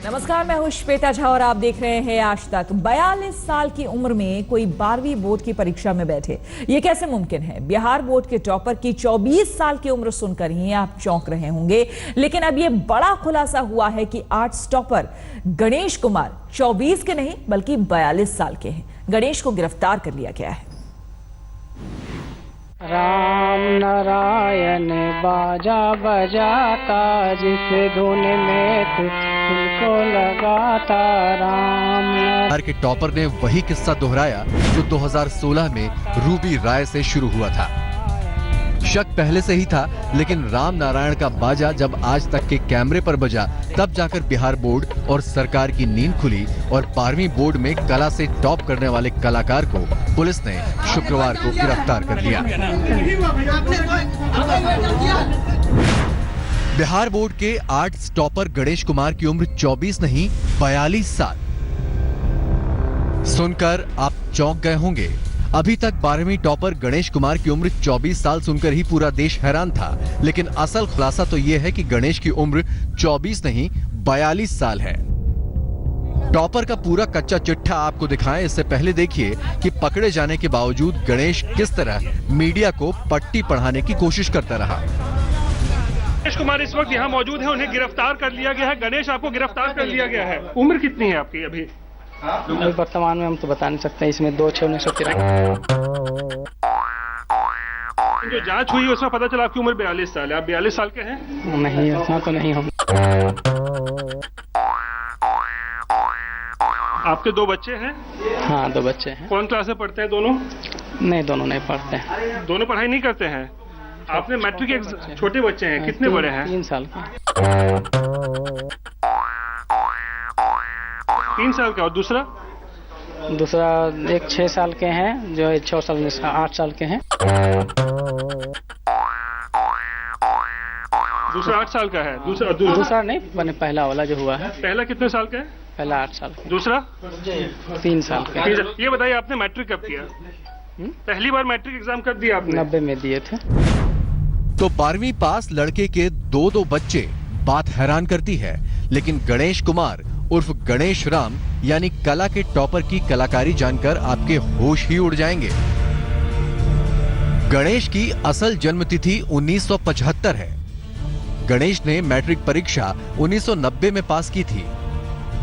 नमस्कार, मैं हूं श्वेता झा और आप देख रहे हैं आज तक। 42 साल की उम्र में कोई 12वीं बोर्ड की परीक्षा में बैठे, ये कैसे मुमकिन है? बिहार बोर्ड के टॉपर की 24 साल की उम्र सुनकर ही आप चौंक रहे होंगे, लेकिन अब ये बड़ा खुलासा हुआ है कि आर्ट्स टॉपर गणेश कुमार 24 के नहीं बल्कि 42 साल के हैं। गणेश को गिरफ्तार कर लिया गया है। राम नारायण बाजा बजाता, जिस धुन में तुझको लगाता राम। बिहार के टॉपर ने वही किस्सा दोहराया जो 2016 में रूबी राय से शुरू हुआ था। शक पहले से ही था, लेकिन राम नारायण का बाजा जब आज तक के कैमरे पर बजा, तब जाकर बिहार बोर्ड और सरकार की नींद खुली और 12वीं बोर्ड में कला से टॉप करने वाले कलाकार को पुलिस ने शुक्रवार को गिरफ्तार कर लिया। बिहार बोर्ड के आर्ट्स टॉपर गणेश कुमार की उम्र 24 नहीं 42 साल। सुनकर आप चौंक गए होंगे। अभी तक 12वीं टॉपर गणेश कुमार की उम्र 24 साल सुनकर ही पूरा देश हैरान था, लेकिन असल खुलासा तो यह है कि गणेश की उम्र 24 नहीं 42 साल है। टॉपर का पूरा कच्चा चिट्ठा आपको दिखाएं, इससे पहले देखिए कि पकड़े जाने के बावजूद गणेश किस तरह मीडिया को पट्टी पढ़ाने की कोशिश करता रहा। गणेश कुमार इस वक्त यहाँ मौजूद है, उन्हें गिरफ्तार कर लिया गया है। गणेश, आपको गिरफ्तार कर लिया गया है। उम्र कितनी है आपकी अभी? अभी वर्तमान में हम तो बता नहीं सकते। इसमें 2/6/1993 जो जांच हुई उसमें पता चला आपकी उम्र 42 साल है। आप 42 साल के हैं? नहीं, उतना तो नहीं हम। आपके 2 बच्चे हैं? हाँ, 2 बच्चे हैं। कौन क्लास में पढ़ते हैं दोनों? नहीं, दोनों नहीं पढ़ते हैं। दोनों पढ़ाई नहीं करते हैं? आपने मैट्रिक एग्जाम, छोटे बच्चे हैं, कितने बड़े हैं? 3 साल के। 3 साल का। और दूसरा एक 6 साल के हैं, जो 6 साल 8 साल के हैं। दूसरा 8 साल का है। दूसरा नहीं, मैंने पहला वाला जो हुआ है। पहला कितने साल का है? पहला 8 साल का। दूसरा 3 साल का। ये बताइए, आपने मैट्रिक कब किया? पहली बार मैट्रिक एग्जाम कब दिया आपने? 90 में दिए थे। तो 12वीं पास लड़के के 2 बच्चे, बात हैरान करती है। लेकिन गणेश कुमार उर्फ गणेश राम यानी कला के टॉपर की कलाकारी जानकर आपके होश ही उड़ जाएंगे। गणेश की असल जन्मतिथि 1975 है। गणेश ने मैट्रिक परीक्षा 1990 में पास की थी।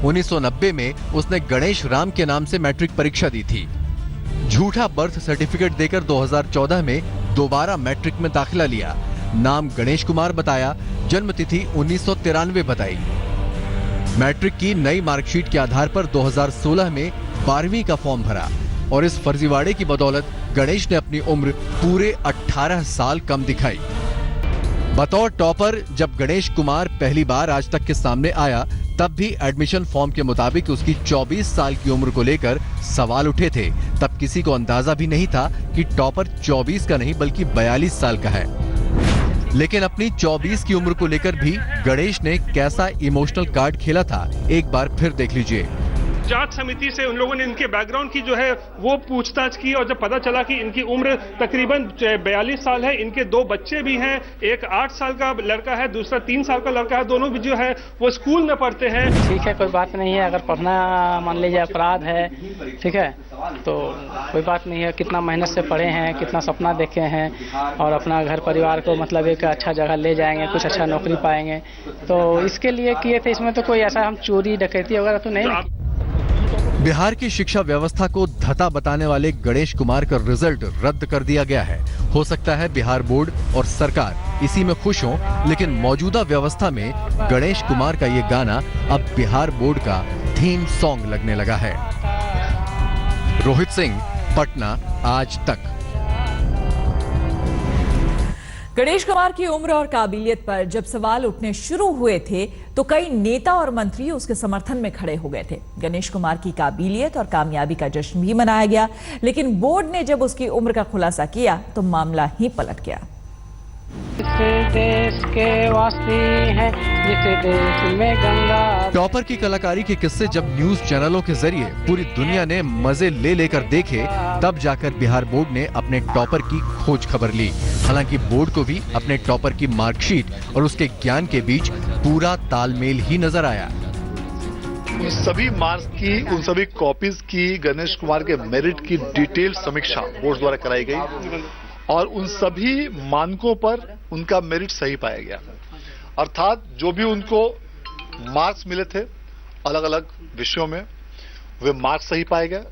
1990 में उसने गणेश राम के नाम से मैट्रिक परीक्षा दी थी। झूठा बर्थ सर्टिफिकेट देकर 2014 में दोबारा मैट्रिक में दाखिला लिया। नाम गणेश कुमार बताया, जन्मतिथि 1993 बताई। मैट्रिक की नई मार्कशीट के आधार पर 2016 में 12वीं का फॉर्म भरा और इस फर्जीवाड़े की बदौलत गणेश ने अपनी उम्र पूरे 18 साल कम दिखाई। बतौर टॉपर जब गणेश कुमार पहली बार आज तक के सामने आया, तब भी एडमिशन फॉर्म के मुताबिक उसकी 24 साल की उम्र को लेकर सवाल उठे थे। तब किसी को अंदाजा भी नहीं था कि टॉपर 24 का नहीं बल्कि 42 साल का है। लेकिन अपनी 24 की उम्र को लेकर भी गणेश ने कैसा इमोशनल कार्ड खेला था, एक बार फिर देख लीजिए। जांच समिति से उन लोगों ने इनके बैकग्राउंड की जो है वो पूछताछ की और जब पता चला कि इनकी उम्र तकरीबन 42 साल है, इनके 2 बच्चे भी हैं, एक 8 साल का लड़का है, दूसरा 3 साल का लड़का है, दोनों भी जो है वो स्कूल में पढ़ते हैं। ठीक है, कोई बात नहीं है। अगर पढ़ना मान लीजिए अपराध है, ठीक है, तो कोई बात नहीं है। कितना मेहनत से पढ़े हैं, कितना सपना देखे हैं और अपना घर परिवार को मतलब एक अच्छा जगह ले जाएंगे, कुछ अच्छा नौकरी पाएंगे, तो इसके लिए किए थे। इसमें तो कोई ऐसा हम चोरी डकैती वगैरह तो नहीं। बिहार की शिक्षा व्यवस्था को धता बताने वाले गणेश कुमार का रिजल्ट रद्द कर दिया गया है। हो सकता है बिहार बोर्ड और सरकार इसी में खुश हों, लेकिन मौजूदा व्यवस्था में गणेश कुमार का ये गाना अब बिहार बोर्ड का थीम सॉन्ग लगने लगा है। रोहित सिंह, पटना, आज तक। गणेश कुमार की उम्र और काबिलियत पर जब सवाल उठने शुरू हुए थे तो कई नेता और मंत्री उसके समर्थन में खड़े हो गए थे। गणेश कुमार की काबिलियत और कामयाबी का जश्न भी मनाया गया, लेकिन बोर्ड ने जब उसकी उम्र का खुलासा किया तो मामला ही पलट गया। इस देश के वासी हैं, जिस देश में गंगा। टॉपर की कलाकारी के किस्से जब न्यूज चैनलों के जरिए पूरी दुनिया ने मजे ले लेकर देखे, तब जाकर बिहार बोर्ड ने अपने टॉपर की खोज खबर ली। हालांकि बोर्ड को भी अपने टॉपर की मार्कशीट और उसके ज्ञान के बीच पूरा तालमेल ही नजर आया। उन सभी मार्क्स की, उन सभी कॉपीज की गणेश कुमार के मेरिट की डिटेल समीक्षा बोर्ड द्वारा कराई गई और उन सभी मानकों पर उनका मेरिट सही पाया गया। अर्थात जो भी उनको मार्क्स मिले थे अलग अलग विषयों में, वे मार्क्स सही पाए गए।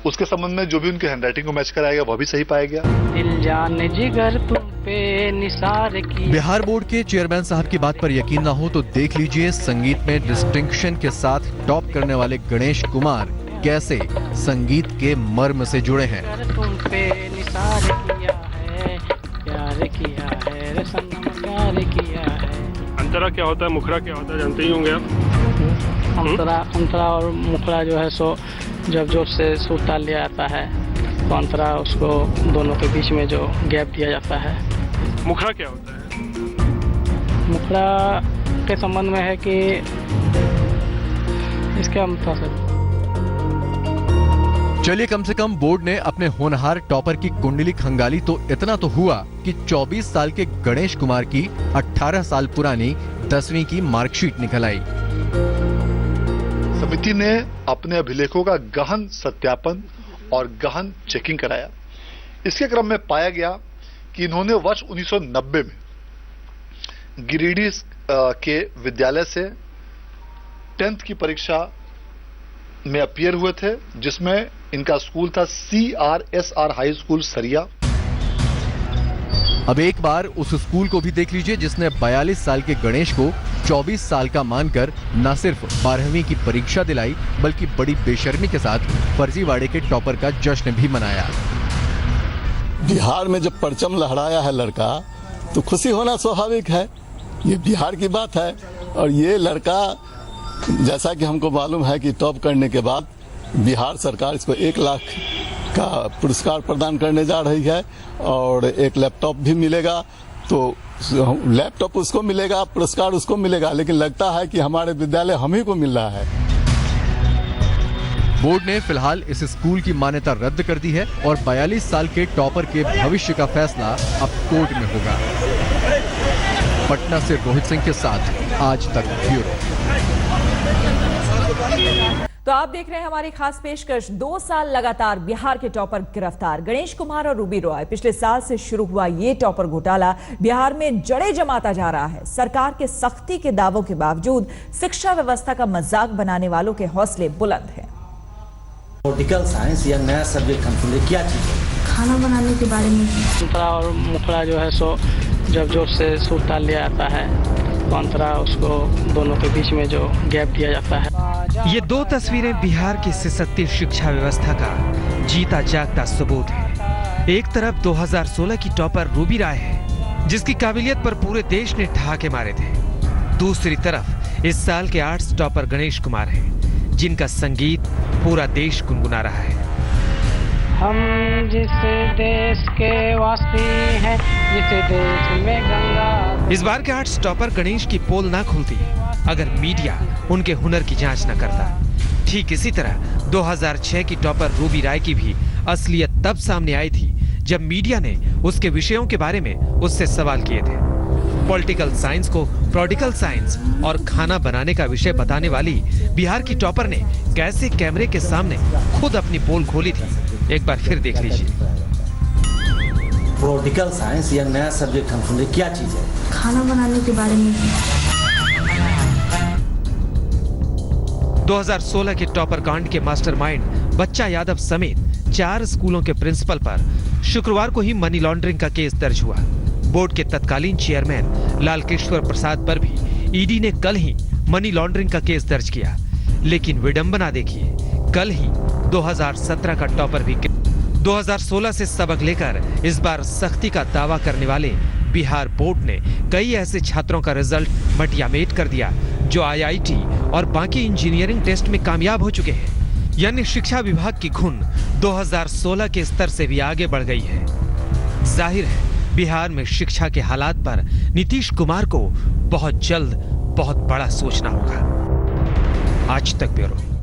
उसके संबंध में जो भी उनके हैंडराइटिंग को मैच कराया गया वह भी सही पाया गया। दिल जाने जिगर तुम पे निसार की। बिहार बोर्ड के चेयरमैन साहब की बात पर यकीन ना हो तो देख लीजिए, संगीत में डिस्टिंक्शन के साथ टॉप करने वाले गणेश कुमार कैसे संगीत के मर्म से जुड़े हैं। तुम पे निसार किया है, प्यार किया है, रसम प्यार किया है। अंतरा क्या होता है, मुखरा क्या होता है, जानते ही होंगे आप। अंतरा और मुखरा जो है सो जब जोर से सुर ताल लिया जाता है तो अंतरा उसको दोनों के बीच में जो गैप दिया जाता है। मुखरा क्या होता है? मुखरा के संबंध में है कि इसका मतलब चलिए, कम से कम बोर्ड ने अपने होनहार टॉपर की कुंडली खंगाली तो इतना तो हुआ कि 24 साल के गणेश कुमार की 18 साल पुरानी 10वीं की मार्कशीट निकल आई। समिति ने अपने अभिलेखों का गहन सत्यापन और गहन चेकिंग कराया। इसके क्रम में पाया गया कि इन्होंने वर्ष 1990 में गिरिडीह के विद्यालय से 10th की परीक्षा में अपीयर हुए थे, जिसमें इनका स्कूल था CRSR हाई स्कूल सरिया। अब एक बार उस स्कूल को भी देख लीजिए जिसने 42 साल के गणेश को 24 साल का मानकर न सिर्फ 12वीं की परीक्षा दिलाई बल्कि बड़ी बेशर्मी के साथ फर्जीवाड़े के टॉपर का जश्न भी मनाया। बिहार में जब परचम लहराया है लड़का तो खुशी होना स्वाभाविक है, ये बिहार की बात है। और ये लड़का, जैसा कि हमको मालूम है कि टॉप करने के बाद बिहार सरकार इसको 1 लाख का पुरस्कार प्रदान करने जा रही है और एक लैपटॉप भी मिलेगा। तो लैपटॉप उसको मिलेगा, पुरस्कार उसको मिलेगा, लेकिन लगता है कि हमारे विद्यालय हम ही को मिल रहा है। बोर्ड ने फिलहाल इस स्कूल की मान्यता रद्द कर दी है और 42 साल के टॉपर के भविष्य का फैसला अब कोर्ट में होगा। पटना से रोहित सिंह के साथ आज तक ब्यूरो। तो आप देख रहे हैं हमारी खास पेशकश। 2 साल लगातार बिहार के टॉपर गिरफ्तार। गणेश कुमार और रूबी रॉय। पिछले साल से शुरू हुआ ये टॉपर घोटाला बिहार में जड़ें जमाता जा रहा है। सरकार के सख्ती के दावों के बावजूद शिक्षा व्यवस्था का मजाक बनाने वालों के हौसले बुलंद हैं। पॉलिटिकल साइंस या नया सब्जेक्ट हम सुने, क्या चीज है? खाना बनाने के बारे में। अंतरा और मुखरा जो है सो जब जोर से सुर ताल लिया जाता है तो अंतरा उसको दोनों के बीच में जो गैप दिया जाता है। ये 2 तस्वीरें बिहार की सिसकती शिक्षा व्यवस्था का जीता जागता सबूत है। एक तरफ 2016 की टॉपर रूबी राय है, जिसकी काबिलियत पर पूरे देश ने ठहाके मारे थे। दूसरी तरफ इस साल के आर्ट्स टॉपर गणेश कुमार हैं, जिनका संगीत पूरा देश गुनगुना रहा है। हम जिस देश के वासी हैं, जिस देश में गंगा। इस बार के आर्ट्स टॉपर गणेश की पोल ना खुलती अगर मीडिया उनके हुनर की जांच न करता। ठीक इसी तरह 2006 की टॉपर रूबी राय की भी असलियत तब सामने आई थी जब मीडिया ने उसके विषयों के बारे में उससे सवाल किए थे। पॉलिटिकल साइंस को प्रोडिकल साइंस और खाना बनाने का विषय बताने वाली बिहार की टॉपर ने कैसे कैमरे के सामने खुद अपनी पोल खोली थी, एक बार फिर देख लीजिए। पॉलिटिकल साइंस या नया सब्जेक्ट हम सुने, क्या चीज है? खाना बनाने के बारे में। 2016 के टॉपर कांड के मास्टरमाइंड बच्चा यादव समेत 4 स्कूलों के प्रिंसिपल पर शुक्रवार को ही मनी लॉन्ड्रिंग का केस दर्ज हुआ। बोर्ड के तत्कालीन चेयरमैन लालकृष्ण प्रसाद पर भी ईडी ने कल ही मनी लॉन्ड्रिंग का केस दर्ज किया। लेकिन विडंबना देखिए, कल ही 2017 का टॉपर भी 2016 से सबक लेकर इस बार सख्ती का दावा करने वाले बिहार बोर्ड ने कई ऐसे छात्रों का रिजल्ट मटियामेट कर दिया जो IIT और बाकी इंजीनियरिंग टेस्ट में कामयाब हो चुके हैं। यानी शिक्षा विभाग की घुन 2016 के स्तर से भी आगे बढ़ गई है। जाहिर है बिहार में शिक्षा के हालात पर नीतीश कुमार को बहुत जल्द बहुत बड़ा सोचना होगा। आज तक ब्यूरो।